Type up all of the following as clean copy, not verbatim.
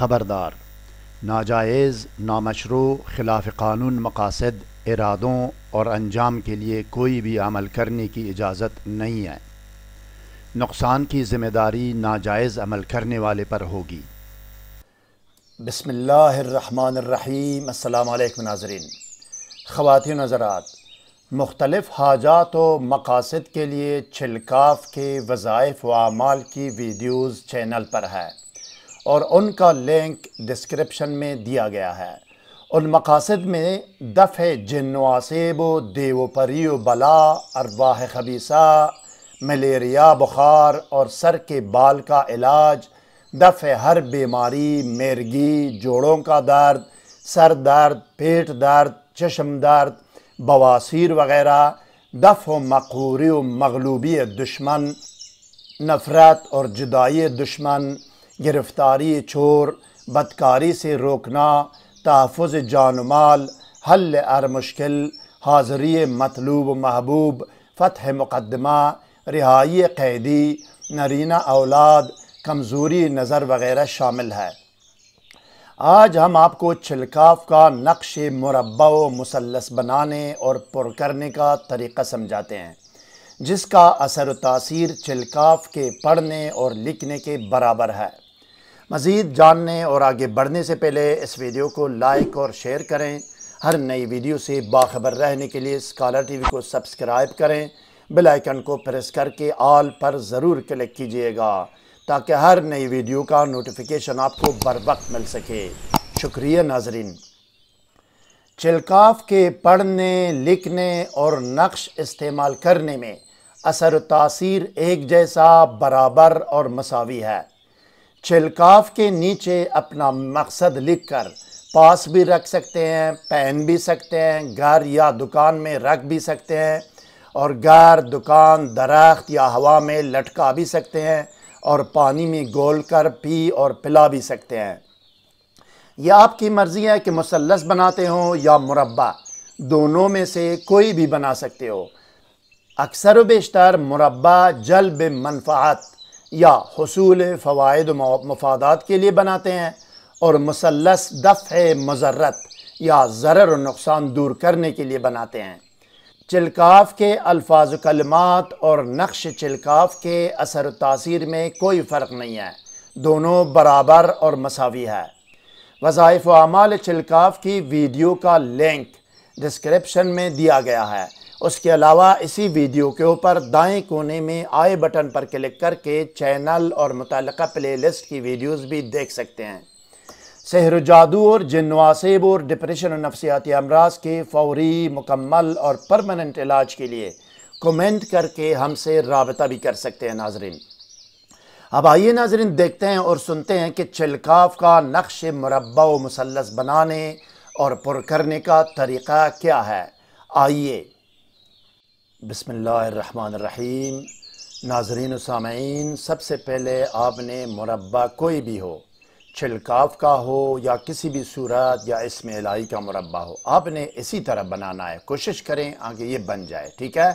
خبردار، ناجائز، نامشروع، خلاف قانون مقاصد، ارادوں اور انجام کے لیے کوئی بھی عمل کرنے کی اجازت نہیں ہے۔ نقصان کی ذمہ داری ناجائز عمل کرنے والے پر ہوگی۔ بسم اللہ الرحمن الرحیم۔ السلام علیکم ناظرین۔ خواتین و حضرات، مختلف حاجات و مقاصد کے لیے چھلکاف کے وظائف و اعمال کی ویڈیوز چینل پر ہے اور ان کا لنک ڈسکرپشن میں دیا گیا ہے۔ ان مقاصد میں دفع جن و عصیب و دیو و پری و بلا، ارواح خبیثہ، ملیریا بخار اور سر کے بال کا علاج، دفع ہر بیماری، مرگی، جوڑوں کا درد، سر درد، پیٹ درد، چشم درد، بواسیر وغیرہ، دفع و مقہوری و مغلوبی دشمن، نفرت اور جدائی دشمن، گرفتاری چور، بدکاری سے روکنا، تحفظ جان و مال، حل ہر مشکل، حاضری مطلوب و محبوب، فتح مقدمہ، رہائی قیدی، نرینہ اولاد، کمزوری نظر وغیرہ شامل ہے۔ آج ہم آپ کو چھلکاف کا نقش مربع و مثلث بنانے اور پر کرنے کا طریقہ سمجھاتے ہیں، جس کا اثر و تاثیر چھلکاف کے پڑھنے اور لکھنے کے برابر ہے۔ مزید جاننے اور آگے بڑھنے سے پہلے اس ویڈیو کو لائک اور شیئر کریں۔ ہر نئی ویڈیو سے باخبر رہنے کے لیے اسکالر ٹی وی کو سبسکرائب کریں۔ بیل آئیکن کو پریس کر کے آل پر ضرور کلک کیجئے گا تاکہ ہر نئی ویڈیو کا نوٹیفیکیشن آپ کو بر وقت مل سکے۔ شکریہ ناظرین۔ چھلکاف کے پڑھنے، لکھنے اور نقش استعمال کرنے میں اثر و تاثیر ایک جیسا، برابر اور مساوی ہے۔ چھلکاف کے نیچے اپنا مقصد لکھ کر پاس بھی رکھ سکتے ہیں، پہن بھی سکتے ہیں، گھر یا دکان میں رکھ بھی سکتے ہیں، اور گھر، دکان، درخت یا ہوا میں لٹکا بھی سکتے ہیں، اور پانی میں گول کر پی اور پلا بھی سکتے ہیں۔ یہ آپ کی مرضی ہے کہ مثلث بناتے ہوں یا مربع، دونوں میں سے کوئی بھی بنا سکتے ہو۔ اکثر و بیشتر مربع جلب منفعت یا حصول فوائد و مفادات کے لیے بناتے ہیں، اور مثلث دفع مضرت یا ضرر و نقصان دور کرنے کے لیے بناتے ہیں۔ چھلکاف کے الفاظ و کلمات اور نقش چھلکاف کے اثر و تاثیر میں کوئی فرق نہیں ہے، دونوں برابر اور مساوی ہے۔ وظائف و اعمال چھلکاف کی ویڈیو کا لنک ڈسکرپشن میں دیا گیا ہے۔ اس کے علاوہ اسی ویڈیو کے اوپر دائیں کونے میں آئی بٹن پر کلک کر کے چینل اور متعلقہ پلے لسٹ کی ویڈیوز بھی دیکھ سکتے ہیں۔ سحر و جادو اور جن و عصیب اور ڈپریشن و نفسیاتی امراض کے فوری، مکمل اور پرماننٹ علاج کے لیے کومنٹ کر کے ہم سے رابطہ بھی کر سکتے ہیں ناظرین۔ اب آئیے ناظرین، دیکھتے ہیں اور سنتے ہیں کہ چھلکاف کا نقش مربع و مثلث بنانے اور پر کرنے کا طریقہ کیا ہے۔ آئیے۔ بسم اللہ الرحمن الرحیم۔ ناظرین و سامعین، سب سے پہلے آپ نے مربع کوئی بھی ہو، چھلکاف کا ہو یا کسی بھی صورت یا اسم الہی کا مربع ہو، آپ نے اسی طرح بنانا ہے۔ کوشش کریں آگے یہ بن جائے، ٹھیک ہے۔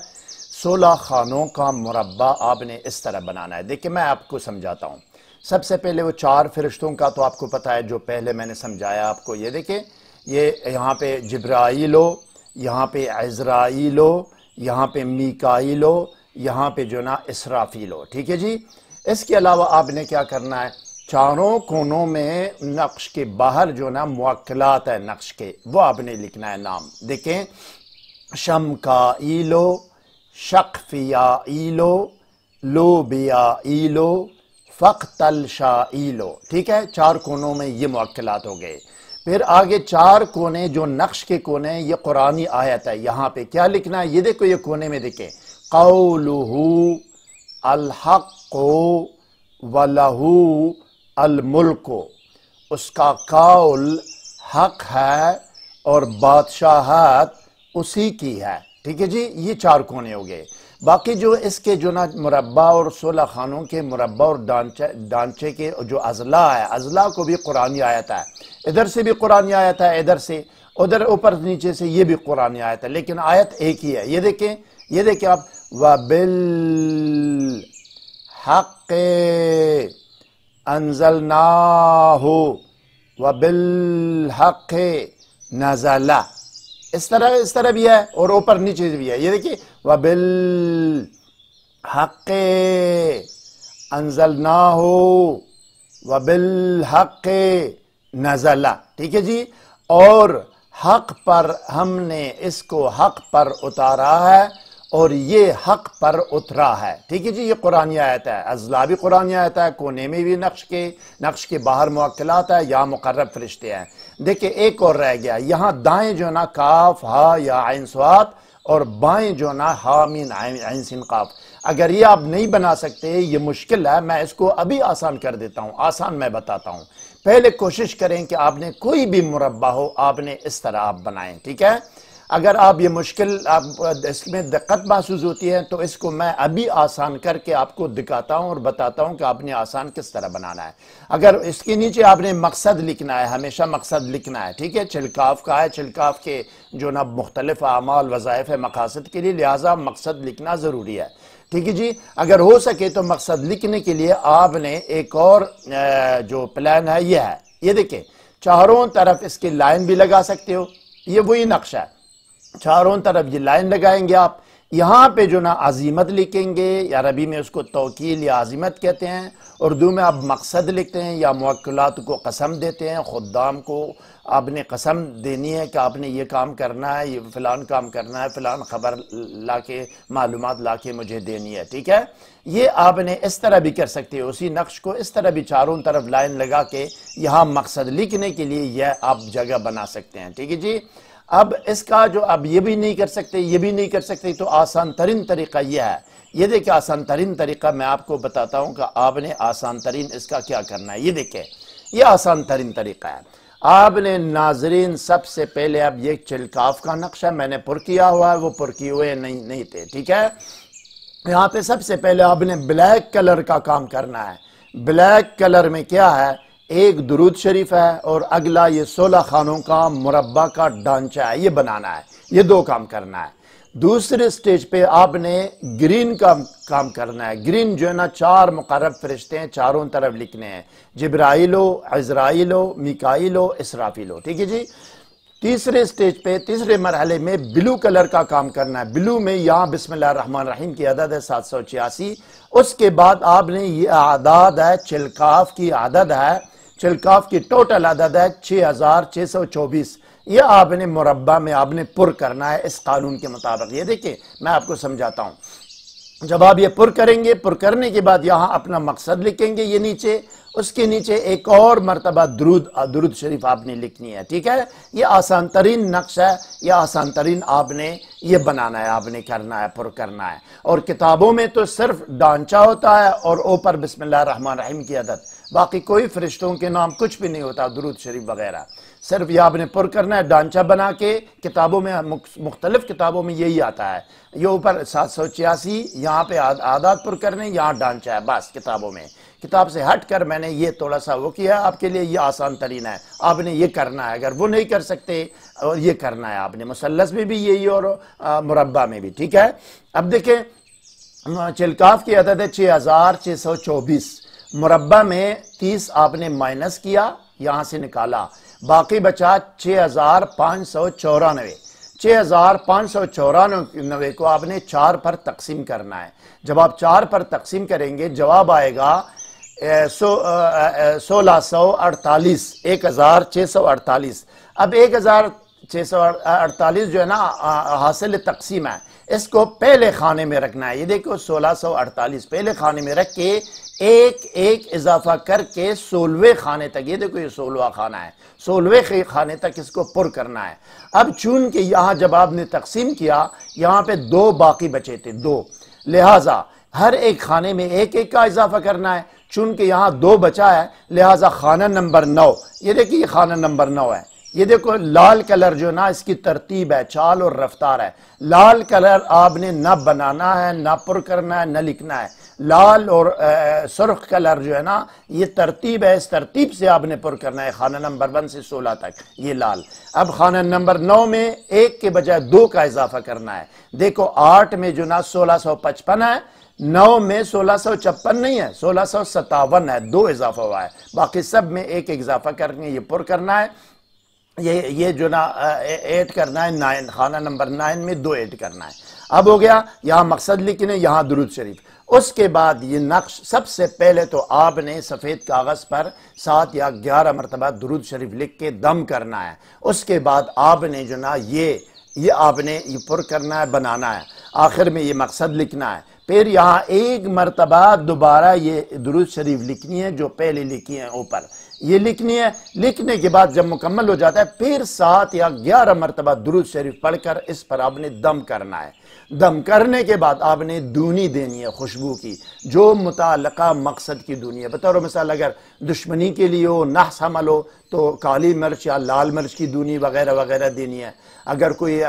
16 خانوں کا مربع آپ نے اس طرح بنانا ہے۔ دیکھیں میں آپ کو سمجھاتا ہوں۔ سب سے پہلے وہ 4 فرشتوں کا تو آپ کو پتہ ہے، جو پہلے میں نے سمجھایا آپ کو۔ یہ دیکھیں، یہ یہاں پہ جبرائیل ہو، یہاں پہ عزرائیل ہو، یہاں پہ میکائیل ہو، یہاں پہ جو نا اسرافیل ہو، ٹھیک ہے جی۔ اس کے علاوہ آپ نے کیا کرنا ہے، چاروں کونوں میں نقش کے باہر جو نا موکلات ہے نقش کے، وہ آپ نے لکھنا ہے نام۔ دیکھیں، شمکائیلو، شقفیائیلو، لوبیائیلو، فقتلشائیلو، ٹھیک ہے۔ 4 کونوں میں یہ موکلات ہو گئے۔ پھر آگے 4 کونے جو نقش کے کونے ہیں، یہ قرآنی آیت ہے۔ یہاں پہ کیا لکھنا ہے، یہ دیکھو، یہ کونے میں دیکھیں، قولہ الحق وَلَهُ الملک، اس کا قول حق ہے اور بادشاہت اسی کی ہے، ٹھیک ہے جی۔ یہ 4 کونے ہو گئے۔ باقی جو اس کے جو نا مربع اور 16 خانوں کے مربع اور ڈانچے کے جو اضلاع ہے، اضلاع کو بھی قرآنی آیت ہے۔ ادھر سے بھی قرآنی آیت ہے، ادھر سے، ادھر اوپر نیچے سے یہ بھی قرآنی آیت ہے، لیکن آیت ایک ہی ہے۔ یہ دیکھیں آپ، وَبِالْحَقِّ أَنزَلْنَاهُ، وبالحق نزل، اس طرح بھی ہے اور اوپر نیچے بھی ہے. یہ دیکھیے وبالحق انزلناہ وبالحق نزل. ٹھیک ہے جی، اور حق پر ہم نے اس کو حق پر اتارا ہے اور یہ حق پر اترا ہے. ٹھیک ہے جی، یہ قرآنی آیت ہے، اضلاع بھی قرآنی آیت ہے، کونے میں بھی نقش کے باہر موکلات ہے، یا مقرب فرشتے ہیں. دیکھیں ایک اور رہ گیا، یہاں دائیں جو نا کاف ہا یا عین صاد اور بائیں جو نا ہا مین عین سین قاف. اگر یہ آپ نہیں بنا سکتے، یہ مشکل ہے، میں اس کو ابھی آسان کر دیتا ہوں، آسان میں بتاتا ہوں. پہلے کوشش کریں کہ آپ نے کوئی بھی مربع ہو، آپ نے اس طرح آپ بنائیں. ٹھیک ہے، اگر آپ یہ مشکل آپ اس میں دقت محسوس ہوتی ہے تو اس کو میں ابھی آسان کر کے آپ کو دکھاتا ہوں اور بتاتا ہوں کہ آپ نے آسان کس طرح بنانا ہے. اگر اس کے نیچے آپ نے مقصد لکھنا ہے، ہمیشہ مقصد لکھنا ہے. ٹھیک ہے، چلکاف کا ہے، چلکاف کے جو نا مختلف اعمال وظائف مقاصد کے لیے، لہٰذا مقصد لکھنا ضروری ہے. ٹھیک ہے جی، اگر ہو سکے تو مقصد لکھنے کے لیے آپ نے ایک اور جو پلان ہے یہ ہے، یہ دیکھیں چاروں طرف اس کی لائن بھی لگا سکتے ہو. یہ وہی نقشہ ہے، چاروں طرف یہ لائن لگائیں گے آپ. یہاں پہ جو نا عظیمت لکھیں گے، یا عربی میں اس کو توکیل یا عظیمت کہتے ہیں، اردو میں آپ مقصد لکھتے ہیں یا موکلات کو قسم دیتے ہیں. خدام کو آپ نے قسم دینی ہے کہ آپ نے یہ کام کرنا ہے، یہ فلان کام کرنا ہے، فلان خبر لا کے معلومات لا کے مجھے دینی ہے. ٹھیک ہے، یہ آپ نے اس طرح بھی کر سکتے ہو، اسی نقش کو اس طرح بھی چاروں طرف لائن لگا کے یہاں مقصد لکھنے کے لیے یہ آپ جگہ بنا سکتے ہیں. ٹھیک ہے جی، اب اس کا جو اب یہ بھی نہیں کر سکتے، یہ بھی نہیں کر سکتے، تو آسان ترین طریقہ یہ ہے. یہ دیکھیں آسان ترین طریقہ میں آپ کو بتاتا ہوں کہ آپ نے آسان ترین اس کا کیا کرنا ہے. یہ دیکھیں یہ آسان ترین طریقہ ہے. آپ نے ناظرین سب سے پہلے اب یہ چلکاف کا نقشہ میں نے پر کیا ہوا ہے، وہ پر کیے ہوئے نہیں تھے. ٹھیک ہے، یہاں پہ سب سے پہلے آپ نے بلیک کلر کا کام کرنا ہے. بلیک کلر میں کیا ہے، ایک درود شریف ہے اور اگلا یہ 16 خانوں کا مربع کا ڈھانچہ ہے، یہ بنانا ہے. یہ دو کام کرنا ہے. دوسرے سٹیج پہ آپ نے گرین کا کام کرنا ہے. گرین جو ہے نا 4 مقرب فرشتے ہیں، چاروں طرف لکھنے ہیں، جبرائیل و عزرائیل و میکائیل و اسرافیل و. ٹھیک ہے جی، تیسرے سٹیج پہ تیسرے مرحلے میں بلو کلر کا کام کرنا ہے. بلو میں یہاں بسم اللہ الرحمن الرحیم کی عدد ہے 786. اس کے بعد آپ نے یہ اعداد ہے، چلکاف کی عدد ہے، چلکاف کی ٹوٹل عدد ہے 6624. یہ آپ نے مربع میں آپ نے پر کرنا ہے اس قانون کے مطابق. یہ دیکھیں میں آپ کو سمجھاتا ہوں. جب آپ یہ پر کریں گے، پر کرنے کے بعد یہاں اپنا مقصد لکھیں گے یہ نیچے، اس کے نیچے ایک اور مرتبہ درود شریف آپ نے لکھنی ہے. ٹھیک ہے، یہ آسان ترین نقش ہے، یہ آسان ترین آپ نے یہ بنانا ہے، آپ نے کرنا ہے، پر کرنا ہے. اور کتابوں میں تو صرف ڈانچہ ہوتا ہے اور اوپر بسم اللہ الرحمن الرحیم کی عدد، باقی کوئی فرشتوں کے نام کچھ بھی نہیں ہوتا، درود شریف وغیرہ. صرف یہ آپ نے پر کرنا ہے ڈانچہ بنا کے. کتابوں میں مختلف کتابوں میں یہی آتا ہے، یہ اوپر 786 یہاں پہ اعداد پر کرنے، یہاں ڈانچہ ہے بس. کتابوں میں کتاب سے ہٹ کر میں نے یہ تھوڑا سا وہ کیا آپ کے لیے، یہ آسان ترین ہے. آپ نے یہ کرنا ہے، اگر وہ نہیں کر سکتے اور یہ کرنا ہے آپ نے. مثلث میں بھی یہی اور مربع میں بھی. ٹھیک ہے، اب دیکھیں چلکاف کی عدد ہے 6624. مربع میں 30 آپ نے مائنس کیا، یہاں سے نکالا، باقی بچا 6594. 6594 کو آپ نے 4 پر تقسیم کرنا ہے. جب آپ 4 پر تقسیم کریں گے جواب آئے گا 1648، 1648. اب 1648 جو ہے نا حاصل تقسیم ہے، اس کو پہلے خانے میں رکھنا ہے. یہ دیکھو 1648 پہلے خانے میں رکھ کے ایک اضافہ کر کے 16ویں خانے تک، یہ دیکھو یہ 16واں خانہ ہے، 16ویں خانے تک اس کو پر کرنا ہے. اب چون کہ یہاں جب آپ نے تقسیم کیا یہاں پہ 2 باقی بچے تھے، 2، لہٰذا ہر ایک خانے میں ایک کا اضافہ کرنا ہے. چونکہ یہاں 2 بچا ہے لہٰذا خانہ نمبر 9، یہ دیکھیں یہ خانہ نمبر 9 ہے. یہ دیکھو لال کلر جو نا اس کی ترتیب ہے، چال اور رفتار ہے. لال کلر آپ نے نہ بنانا ہے، نہ پر کرنا ہے، نہ لکھنا ہے. لال اور سرخ کلر جو ہے نا یہ ترتیب ہے، اس ترتیب سے آپ نے پر کرنا ہے خانہ نمبر 1 سے 16 تک، یہ لال. اب خانہ نمبر 9 میں 1 کے بجائے 2 کا اضافہ کرنا ہے. دیکھو 8 میں جو نا 1655 ہے، 9 میں 1656 نہیں ہے، 1657 ہے، 2 اضافہ ہوا ہے، باقی سب میں ایک اضافہ کرنے یہ پر کرنا ہے، یہ جو نا 8 کرنا ہے 9 خانہ نمبر 9 میں 2 ایڈ کرنا ہے۔ اب ہو گیا، یہاں مقصد لکھنے، یہاں درود شریف۔ اس کے بعد یہ نقش سب سے پہلے تو آپ نے سفید کاغذ پر 7 یا 11 مرتبہ درود شریف لکھ کے دم کرنا ہے۔ اس کے بعد آپ نے جو نا یہ آپ نے یہ پر کرنا ہے، بنانا ہے، آخر میں یہ مقصد لکھنا ہے۔ پھر یہاں ایک مرتبہ دوبارہ یہ درود شریف لکھنی ہے جو پہلے لکھی ہیں اوپر، یہ لکھنی ہے۔ لکھنے کے بعد جب مکمل ہو جاتا ہے پھر 7 یا 11 مرتبہ درود شریف پڑھ کر اس پر آپ نے دم کرنا ہے۔ دم کرنے کے بعد آپ نے دونی دینی ہے خوشبو کی، جو متعلقہ مقصد کی دونی ہے۔ بطور مثال اگر دشمنی کے لیے ہو، نحس حمل ہو تو کالی مرچ یا لال مرچ کی دونی وغیرہ وغیرہ دینی ہے۔ اگر کوئی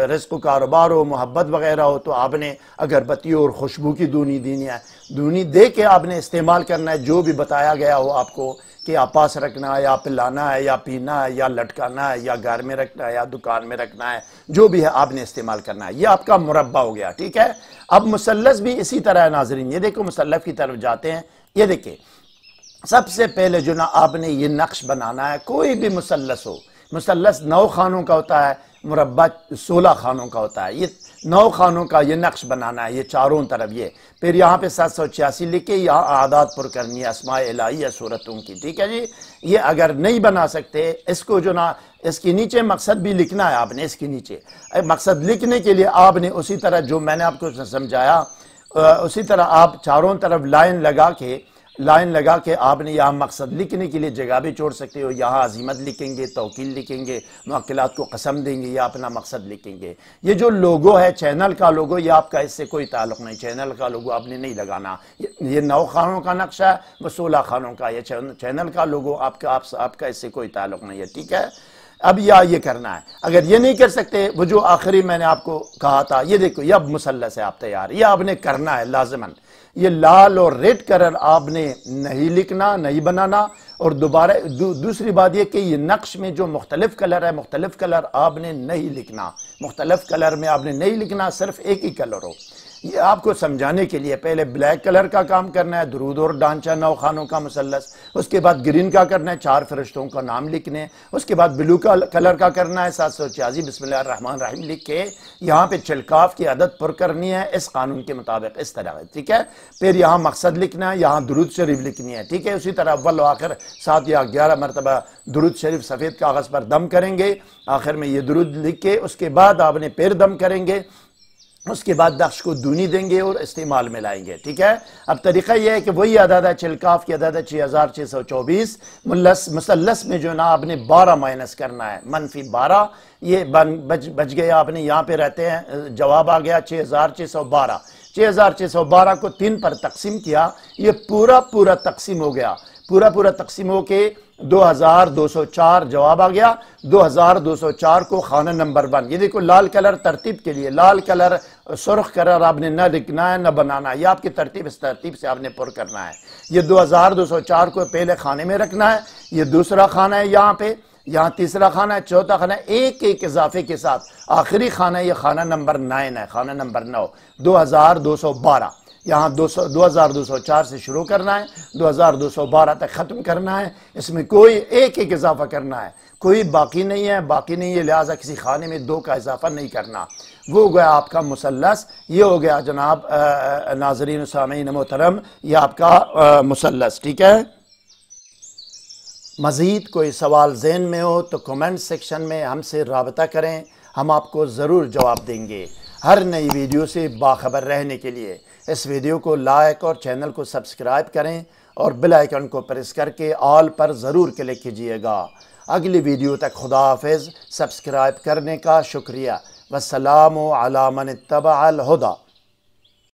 رزق و کاروبار ہو، محبت وغیرہ ہو تو آپ نے اگربتی اور خوشبو کی دونی دینی ہے۔ دونی دے کے آپ نے استعمال کرنا ہے جو بھی بتایا گیا ہو آپ کو کہ آپ پاس رکھنا ہے یا پلانا ہے یا پینا ہے یا لٹکانا ہے یا گھر میں رکھنا ہے یا دکان میں رکھنا ہے، جو بھی ہے آپ نے استعمال کرنا ہے۔ یہ آپ کا مربع ہو گیا، ٹھیک ہے۔ اب مثلث بھی اسی طرح ہے ناظرین، یہ دیکھو مثلث کی طرف جاتے ہیں۔ یہ دیکھیں سب سے پہلے جو نا آپ نے یہ نقش بنانا ہے، کوئی بھی مثلث ہو، مثلث 9 خانوں کا ہوتا ہے، مربع 16 خانوں کا ہوتا ہے، یہ 9 خانوں کا یہ نقش بنانا ہے، یہ چاروں طرف یہ۔ پھر یہاں پہ 786 لکھے، یہاں اعداد پر کرنی ہے اسماء الہیہ صورتوں کی، ٹھیک ہے جی۔ یہ اگر نہیں بنا سکتے اس کو جو نا اس کے نیچے مقصد بھی لکھنا ہے آپ نے، اس کے نیچے مقصد لکھنے کے لیے آپ نے اسی طرح جو میں نے آپ کو سمجھایا اسی طرح آپ چاروں طرف لائن لگا کے آپ نے یہاں مقصد لکھنے کے لیے جگہ بھی چھوڑ سکتے ہو، یہاں عظیمت لکھیں گے، توکیل لکھیں گے، معقلات کو قسم دیں گے یا اپنا مقصد لکھیں گے۔ یہ جو لوگو ہے چینل کا لوگو، یہ آپ کا اس سے کوئی تعلق نہیں، چینل کا لوگو آپ نے نہیں لگانا۔ یہ 9 خانوں کا نقشہ ہے، وہ 16 خانوں کا، یہ چینل کا لوگو آپ کا اس سے کوئی تعلق نہیں ہے، ٹھیک ہے۔ اب یہ کرنا ہے۔ اگر یہ نہیں کر سکتے، وہ جو آخری میں نے آپ کو کہا تھا، یہ دیکھو یہ اب مثلث ہے آپ تیار، یہ آپ نے کرنا ہے لازماً۔ یہ لال اور ریڈ کلر آپ نے نہیں لکھنا، نہیں بنانا۔ اور دوسری بات یہ کہ یہ نقش میں جو مختلف کلر ہے، مختلف کلر آپ نے نہیں لکھنا، مختلف کلر میں آپ نے نہیں لکھنا، صرف ایک ہی کلر ہو۔ یہ آپ کو سمجھانے کے لیے پہلے بلیک کلر کا کام کرنا ہے، درود اور ڈانچہ 9 خانوں کا مثلث، اس کے بعد گرین کا کرنا ہے، 4 فرشتوں کا نام لکھنے، اس کے بعد بلو کلر کا کرنا ہے، 786 بسم اللہ الرحمن الرحیم لکھ کے یہاں پہ چلکاف کی عدد پر کرنی ہے اس قانون کے مطابق، اس طرح ہے، ٹھیک ہے۔ پھر یہاں مقصد لکھنا ہے، یہاں درود شریف لکھنی ہے، ٹھیک ہے۔ اسی طرح اول و آخر 7 یا 11 مرتبہ درود شریف سفید کاغذ پر دم کریں گے، آخر میں یہ درود لکھ کے اس کے بعد آپ نے پھر دم کریں گے، اس کے بعد نقش کو دونی دیں گے اور استعمال میں لائیں گے، ٹھیک ہے۔ اب طریقہ یہ ہے کہ وہی عدد ہے چلکاف کی عدد ہے 6624، مثلث میں جو نا آپ نے 12 مائنس کرنا ہے، -12، یہ بچ گئے آپ نے یہاں پہ رہتے ہیں، جواب آ گیا 6612۔ 6612 کو 3 پر تقسیم کیا، یہ پورا تقسیم ہو گیا، پورا تقسیم ہو کے 2204 جواب آ گیا۔ 2204 کو خانہ نمبر 1، یہ دیکھو لال کلر ترتیب کے لیے، لال کلر سرخ کلر آپ نے نہ لکھنا ہے نہ بنانا ہے، یہ آپ کی ترتیب، اس ترتیب سے آپ نے پر کرنا ہے۔ یہ 2204 کو پہلے خانے میں رکھنا ہے، یہ دوسرا خانہ ہے یہاں پہ، یہاں تیسرا خانہ ہے، چوتھا خانہ ہے، ایک اضافے کے ساتھ آخری خانہ یہ خانہ نمبر 9 ہے، خانہ نمبر 9، 2212۔ یہاں 2204 سے شروع کرنا ہے، 2212 تک ختم کرنا ہے، اس میں کوئی ایک اضافہ کرنا ہے، کوئی باقی نہیں ہے، لہٰذا کسی خانے میں 2 کا اضافہ نہیں کرنا۔ وہ ہو گیا آپ کا مثلث، یہ ہو گیا جناب ناظرین و سامعین محترم، یہ آپ کا مثلث، ٹھیک ہے۔ مزید کوئی سوال ذہن میں ہو تو کمنٹ سیکشن میں ہم سے رابطہ کریں، ہم آپ کو ضرور جواب دیں گے۔ ہر نئی ویڈیو سے باخبر رہنے کے لیے اس ویڈیو کو لائک اور چینل کو سبسکرائب کریں اور بیل آئیکن کو پریس کر کے آل پر ضرور کلک کیجئے گا۔ اگلی ویڈیو تک خدا حافظ، سبسکرائب کرنے کا شکریہ۔ والسلام علی من اتبع الہدی۔